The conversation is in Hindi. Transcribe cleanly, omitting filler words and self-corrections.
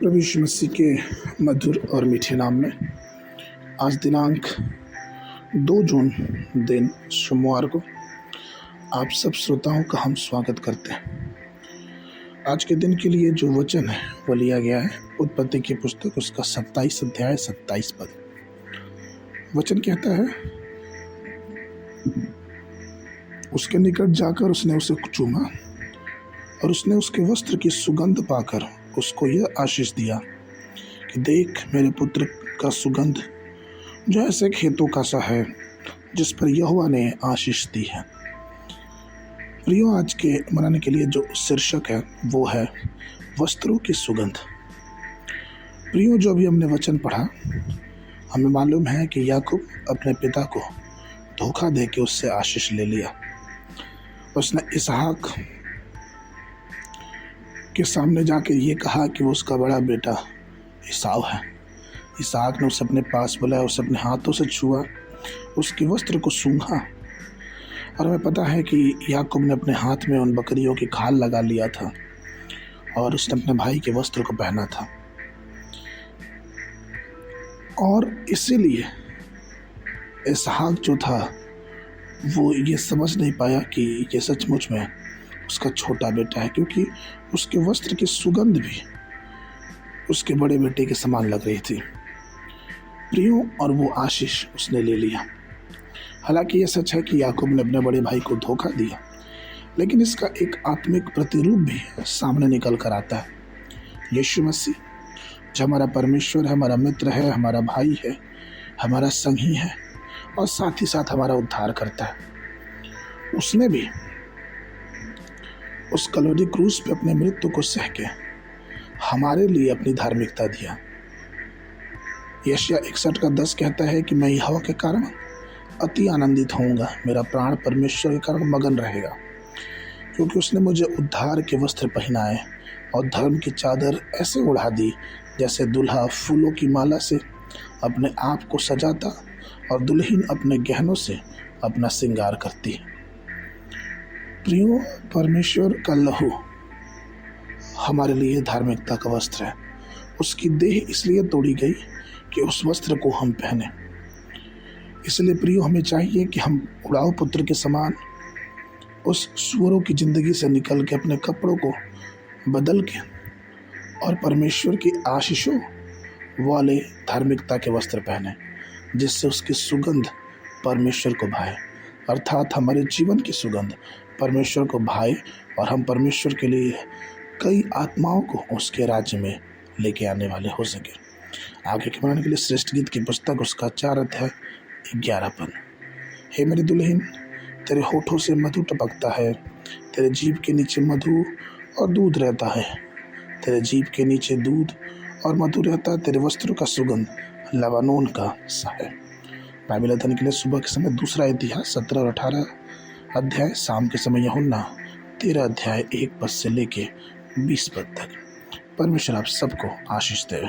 प्रभु यीशु मसीह के मधुर और मीठे नाम में आज दिनांक 2 जून दिन सोमवार को आप सब श्रोताओं का हम स्वागत करते हैं। आज के दिन के लिए जो वचन है वो लिया गया है उत्पत्ति की पुस्तक उसका 27 अध्याय 27 पद। वचन कहता है, उसके निकट जाकर उसने उसे चूमा और उसने उसके वस्त्र की सुगंध पाकर उसको यह आशीष दिया कि देख, मेरे पुत्र का सुगंध जो ऐसे खेतों का सा है जिस पर यहोवा ने आशीष दी है। प्रियो, आज के मनाने के लिए जो शीर्षक है वो है वस्त्रों की सुगंध। प्रियो, जो अभी हमने वचन पढ़ा, हमें मालूम है कि याकूब अपने पिता को धोखा दे के उससे आशीष ले लिया। उसने इसहाक के सामने जाके ये कहा कि वो उसका बड़ा बेटा ईसाव है। इसहाक ने उसे अपने पास बुलाया, उसे अपने हाथों से छुआ, उसके वस्त्र को सूंघा और हमें पता है कि याकूब ने अपने हाथ में उन बकरियों की खाल लगा लिया था और उसने अपने भाई के वस्त्र को पहना था। और इसीलिए इसहाक जो था वो ये समझ नहीं पाया कि ये सचमुच में उसका छोटा बेटा है, क्योंकि उसके वस्त्र की सुगंध भी उसके बड़े बेटे के समान लग रही थी। प्रियो, और वो आशीष उसने ले लिया। हालांकि यह सच है कि याकूब ने अपने बड़े भाई को धोखा दिया, लेकिन इसका एक आत्मिक प्रतिरूप भी सामने निकल कर आता है। यीशु मसीह जो हमारा परमेश्वर है, हमारा मित्र है, हमारा भाई है, हमारा संगी है और साथ ही साथ हमारा उद्धार करता है। उसने भी उस कलोरी क्रूस पे अपने मृत्यु को सह के हमारे लिए अपनी धार्मिकता दिया। यशायाह 61:10 कहता है कि मैं यहोवा के कारण अति आनंदित होऊंगा, मेरा प्राण परमेश्वर के कारण मगन रहेगा, क्योंकि उसने मुझे उद्धार के वस्त्र पहनाए और धर्म की चादर ऐसे उड़ा दी जैसे दुल्हा फूलों की माला से अपने आप को सजाता और दुल्हन अपने गहनों से अपना श्रृंगार करती है। प्रियो, परमेश्वर का लहू हमारे लिए धार्मिकता का वस्त्र है। उसकी देह इसलिए तोड़ी गई कि उस वस्त्र को हम पहने। इसलिए प्रियो, हमें चाहिए कि हम उड़ाऊ पुत्र के समान उस सूअरों की ज़िंदगी से निकल के अपने कपड़ों को बदल के और परमेश्वर की आशीषों वाले धार्मिकता के वस्त्र पहने, जिससे उसकी सुगंध परमेश्वर को भाए, अर्थात हमारे जीवन की सुगंध परमेश्वर को भाए और हम परमेश्वर के लिए कई आत्माओं को उसके राज्य में लेके आने वाले हो सके। आगे के मनाने के लिए श्रेष्ठ गीत की पुस्तक उसका 4 अध्याय 11 पद। हे मेरी दुल्हन, तेरे होठों से मधु टपकता है, तेरे जीभ के नीचे मधु और दूध रहता है। तेरे जीभ के नीचे दूध और मधु रहता है, तेरे वस्त्रों का सुगंध लबानोन का सा है। बाइबल अध्ययन के लिए सुबह के समय 2 इतिहास 17 और 18 अध्याय, शाम के समय यूहन्ना 13 अध्याय 1 पद से लेके 20 पद तक। परमेश्वर आप सबको आशीष देवे।